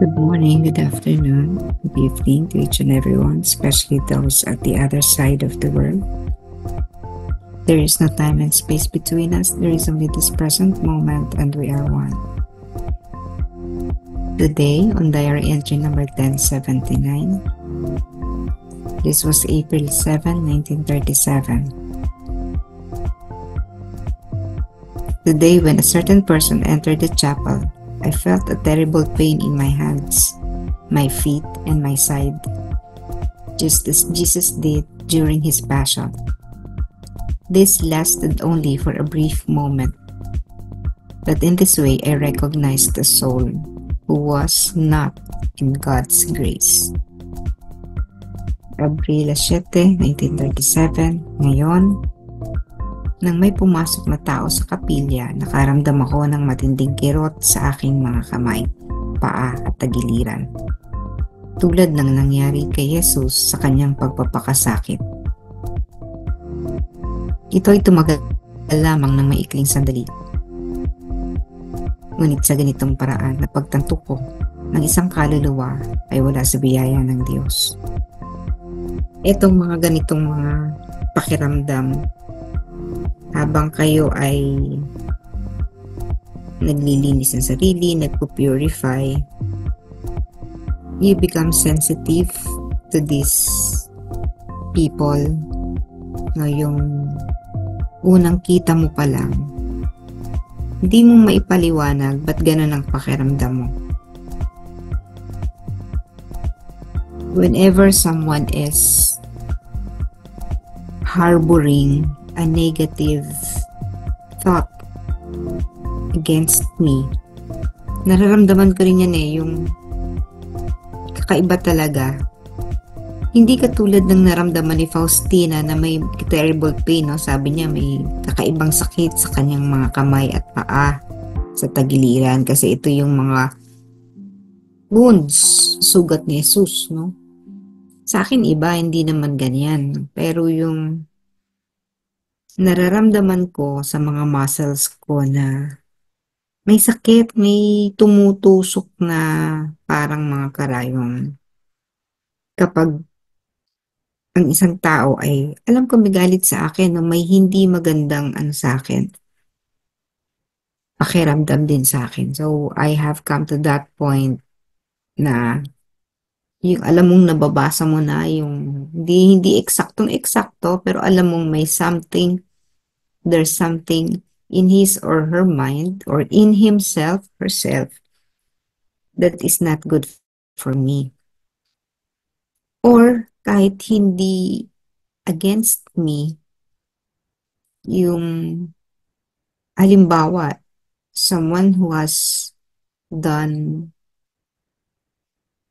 Good morning, good afternoon, good evening to each and everyone, especially those at the other side of the world. There is no time and space between us. There is only this present moment, and we are one. Today, on diary entry number 1079, this was April 7, 1937. The day when a certain person entered the chapel, I felt a terrible pain in my hands, my feet, and my side, just as Jesus did during his passion. This lasted only for a brief moment, but in this way I recognized a soul who was not in God's grace. Abril 7, 1937, ngayon, nang may pumasok na tao sa kapilya, nakaramdam ako ng matinding kirot sa aking mga kamay, paa at tagiliran. Tulad ng nangyari kay Jesus sa kanyang pagpapakasakit. Ito ay tumagal lamang ng maikling sandali. Ngunit sa ganitong paraan na pagtanto ko ng isang kaluluwa ay wala sa biyaya ng Diyos. Itong mga ganitong mga pakiramdam habang kayo ay naglilinis ng sarili, nagpo-purify, you become sensitive to these people. No, yung unang kita mo pa lang, hindi mo maipaliwanag ba't ganun ang pakiramdam mo. Whenever someone is harboring a negative thought against me, nararamdaman ko rin yan yung kakaiba talaga. Hindi katulad ng naramdaman ni Faustina na may terrible pain, no? Sabi niya may kakaibang sakit sa kanyang mga kamay at paa sa tagiliran kasi ito yung mga wounds, sugat ni Jesus, no? Sa akin iba, hindi naman ganyan. Pero yung nararamdaman ko sa mga muscles ko na may sakit, may tumutusok na parang mga karayom. Kapag ang isang tao ay, alam ko may galit sa akin, no, may hindi magandang sa akin, pakiramdam din sa akin. So, I have come to that point na yung alam mong nababasa mo na yung hindi eksaktong-eksakto pero alam mong may there's something in his or her mind or in himself, herself, that is not good for me. Or kahit hindi against me, yung halimbawa, someone who has done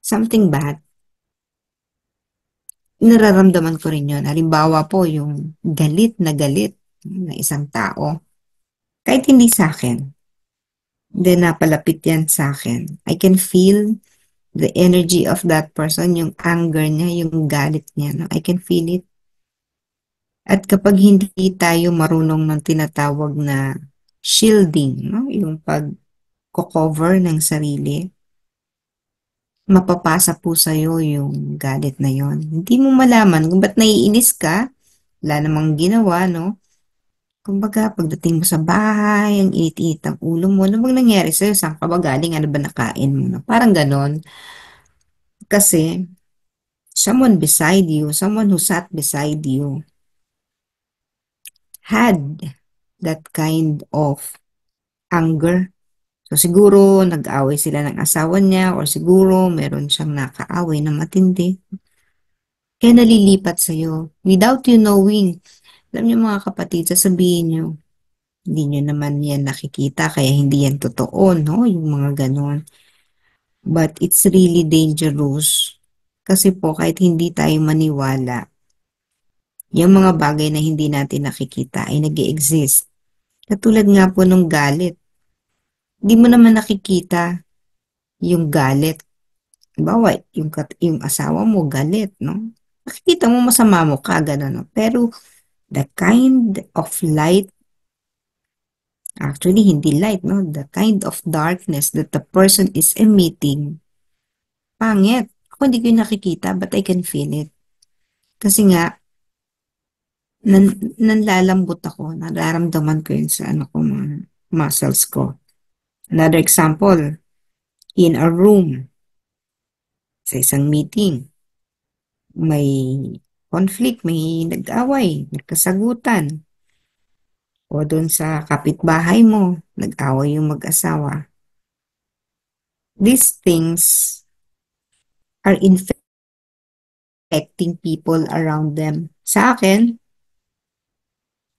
something bad, nararamdaman ko rin yun. Halimbawa po, yung galit na isang tao, kahit hindi sa akin, then napalapit yan sa akin. I can feel the energy of that person, yung anger niya, yung galit niya. No? I can feel it. At kapag hindi tayo marunong ng tinatawag na shielding, no? Yung pag-cover ng sarili, mapapasa po sa'yo yung galit na yon. Hindi mo malaman kung ba't naiinis ka, wala namang ginawa, no? Kumbaga, pagdating mo sa bahay, ang init-init ang ulo mo, ano bang nangyari sa'yo? Saan ka ba galing? Ano ba nakain mo? No? Parang ganon. Kasi, someone beside you, someone who sat beside you, had that kind of anger. So, siguro, nag-away sila ng asawa niya or siguro, meron siyang nakaaway na matindi. Kaya nalilipat sa'yo without you knowing. Alam niyo mga kapatid, sasabihin niyo, hindi niyo naman yan nakikita kaya hindi yan totoo, no? Yung mga ganon. But it's really dangerous. Kasi po, kahit hindi tayo maniwala, yung mga bagay na hindi natin nakikita ay nag-i-exist. Katulad nga po nung galit. Hindi mo naman nakikita yung galit. Bawa, yung asawa mo galit, no? Nakikita mo masama mo ka, gano'n, no? Pero the kind of light, actually hindi light, no? The kind of darkness that the person is emitting pangit. Ako hindi ko yung nakikita, but I can feel it. Kasi nga, nanlalambot ako, nararamdaman ko yun sa ano ko, mga muscles ko. Another example, in a room, sa isang meeting, may conflict, may nag-away, nagkasagutan, o doon sa kapitbahay mo, nag-away yung mag-asawa. These things are infecting people around them. Sa akin,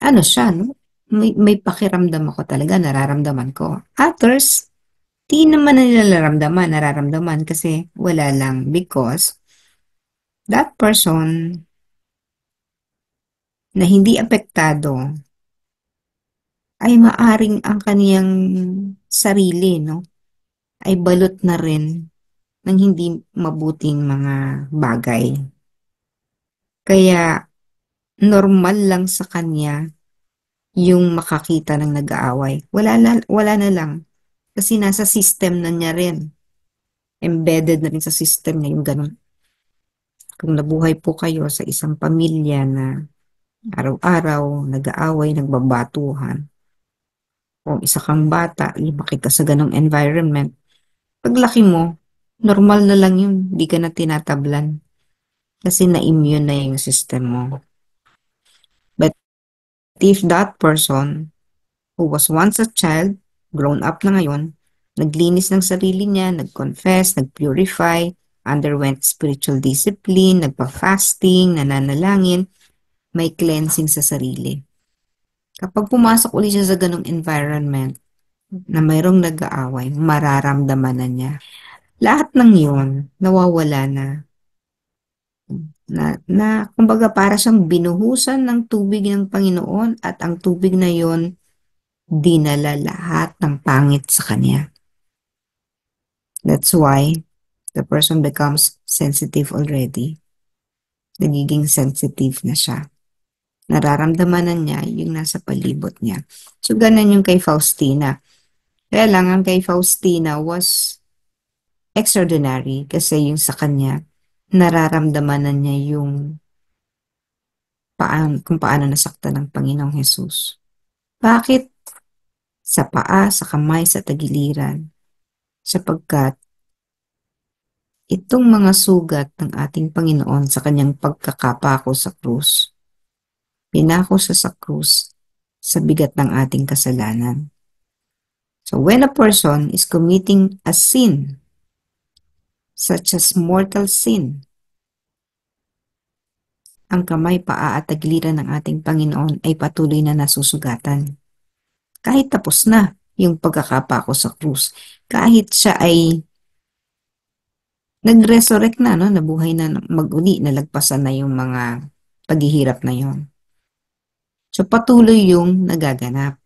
ano siya, no? May pakiramdam ako talaga, nararamdaman ko. Others, di naman na nila nararamdaman kasi wala lang because that person na hindi apektado ay maaring ang kaniyang sarili, no, ay balot na rin ng hindi mabuting mga bagay. Kaya normal lang sa kanya yung makakita ng nag-aaway. Wala na lang. Kasi nasa system na niya rin. Embedded na rin sa system niya yung ganun. Kung nabuhay po kayo sa isang pamilya na araw-araw, nag-aaway, nagbabatuhan, o isa kang bata, lumaki ka sa ganong environment, paglaki mo, normal na lang yun. Di ka na tinatablan. Kasi na-immune na yung system mo. But if that person who was once a child, grown up na ngayon, naglinis ng sarili niya, nag-confess, nag-purify, underwent spiritual discipline, nagpa-fasting, nananalangin, may cleansing sa sarili. Kapag pumasok ulit siya sa ganong environment na mayroong nag-aaway, mararamdaman na niya. Lahat ng yun, nawawala na. Kumbaga para siyang binuhusan ng tubig ng Panginoon at ang tubig na yon dinala lahat ng pangit sa kanya. That's why the person becomes sensitive already. Nagiging sensitive na siya. Nararamdaman na niya yung nasa palibot niya. So, ganun yung kay Faustina. Kaya lang, ang kay Faustina was extraordinary kasi yung sa kanya, nararamdaman na niya yung kung paano nasaktan ng Panginoong Jesus. Bakit? Sa paa, sa kamay, sa tagiliran. Sapagkat itong mga sugat ng ating Panginoon sa kanyang pagkakapako sa krus, pinako sa krus sa bigat ng ating kasalanan. So when a person is committing a sin, such as mortal sin, ang kamay, paa at tagiliran ng ating Panginoon ay patuloy na nasusugatan. Kahit tapos na yung pagkakapako sa krus, kahit siya ay nag-resurrect na, no? Nabuhay na mag-uli, nalagpasan na yung mga paghihirap na yon. So patuloy yung nagaganap.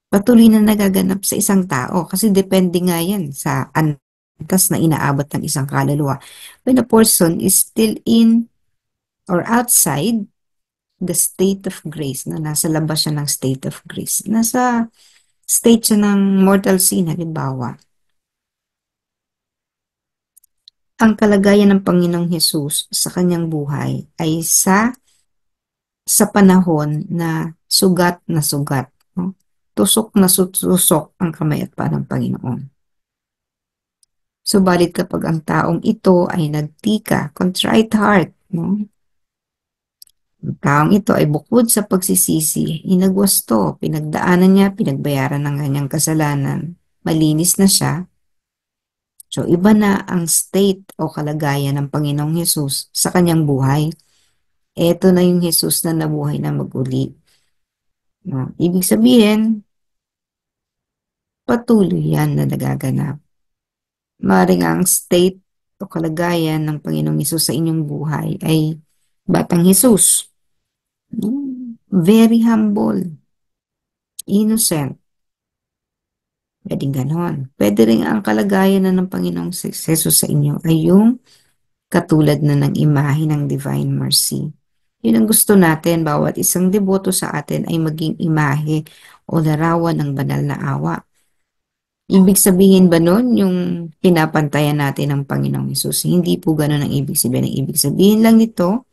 Patuloy na nagaganap sa isang tao kasi depende nga yan sa antas na inaabot ng isang kaluluwa. When a person is still in or outside the state of grace, na nasa labas siya ng state of grace, nasa state siya ng mortal sin, halimbawa, ang kalagayan ng Panginoong Hesus sa kanyang buhay ay sa panahon na sugat na sugat. No? Tusok na tusok ang kamay at paa ng Panginoon. Subalit kapag ang taong ito ay nagtika, contrite heart, no? Ang taong ito ay bukod sa pagsisisi, inagwasto, pinagdaanan niya, pinagbayaran ng kanyang kasalanan, malinis na siya. So iba na ang state o kalagayan ng Panginoong Hesus sa kanyang buhay. Ito na yung Hesus na nabuhay na mag-uli. No? Ibig sabihin, patuloy yan na nagaganap. Maring ang state o kalagayan ng Panginoong Hesus sa inyong buhay ay batang Hesus. Very humble, innocent. Pwedeng ganon. Pwede rin ang kalagayan na ng Panginoong Hesus sa inyo ay yung katulad na ng imahe ng Divine Mercy. Yun ang gusto natin, bawat isang deboto sa atin ay maging imahe o larawan ng banal na awa. Ibig sabihin ba nun yung pinapantayan natin ng Panginoong Hesus? Hindi po ganun ang ibig sabihin. Ang ibig sabihin lang nito,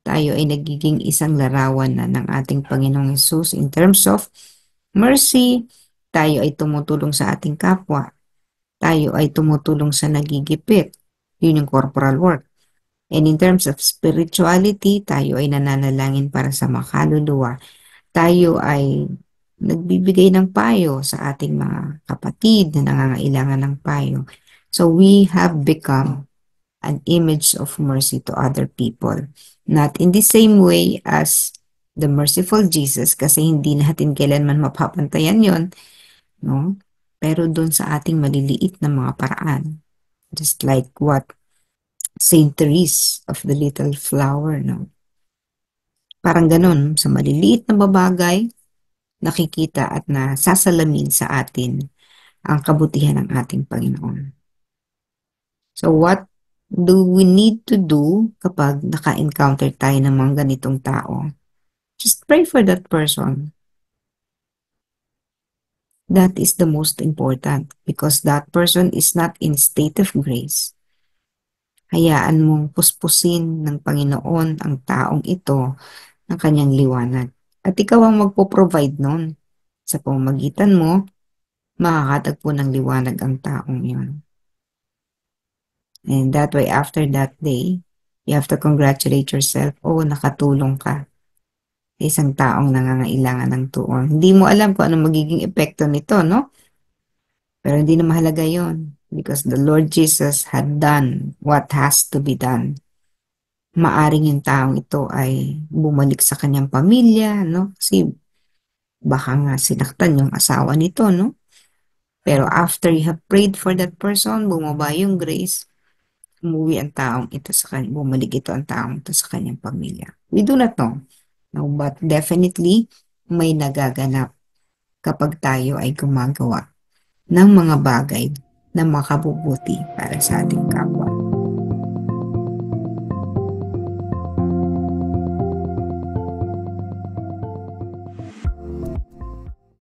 tayo ay nagiging isang larawan na ng ating Panginoong Hesus in terms of mercy, tayo ay tumutulong sa ating kapwa, tayo ay tumutulong sa nagigipit. Yun yung corporal work. And in terms of spirituality, tayo ay nananalangin para sa mga kaluluwa. Tayo ay nagbibigay ng payo sa ating mga kapatid na nangangailangan ng payo. So we have become an image of mercy to other people. Not in the same way as the merciful Jesus kasi hindi natin kailanman mapapantayan yon, no? Pero doon sa ating maliliit na mga paraan. Just like what Saint Therese of the Little Flower, no? Parang ganun, sa maliliit na babagay, nakikita at nasasalamin sa atin ang kabutihan ng ating Panginoon. So what do we need to do kapag naka-encounter tayo ng mga ganitong tao? Just pray for that person. That is the most important because that person is not in state of grace. Hayaan mong puspusin ng Panginoon ang taong ito ng kanyang liwanag. At ikaw ang magpo-provide nun. Sa pamamagitan mo, makakatagpo ng liwanag ang taong yon. And that way, after that day, you have to congratulate yourself, oh, nakatulong ka sa isang taong nangangailangan ng tuon. Hindi mo alam kung anong magiging epekto nito, no? Pero hindi na mahalaga yon because the Lord Jesus had done what has to be done. Maaring yung taong ito ay bumalik sa kanyang pamilya, no? Kasi baka nga sinaktan yung asawa nito, no? Pero after you have prayed for that person, bumaba yung grace, umuwi ang taong ito sa kanya, bumalik ito ang taong ito sa kanyang pamilya. We do not know. No, but definitely, may nagaganap kapag tayo ay gumagawa ng mga bagay na makabubuti para sa ating kapwa.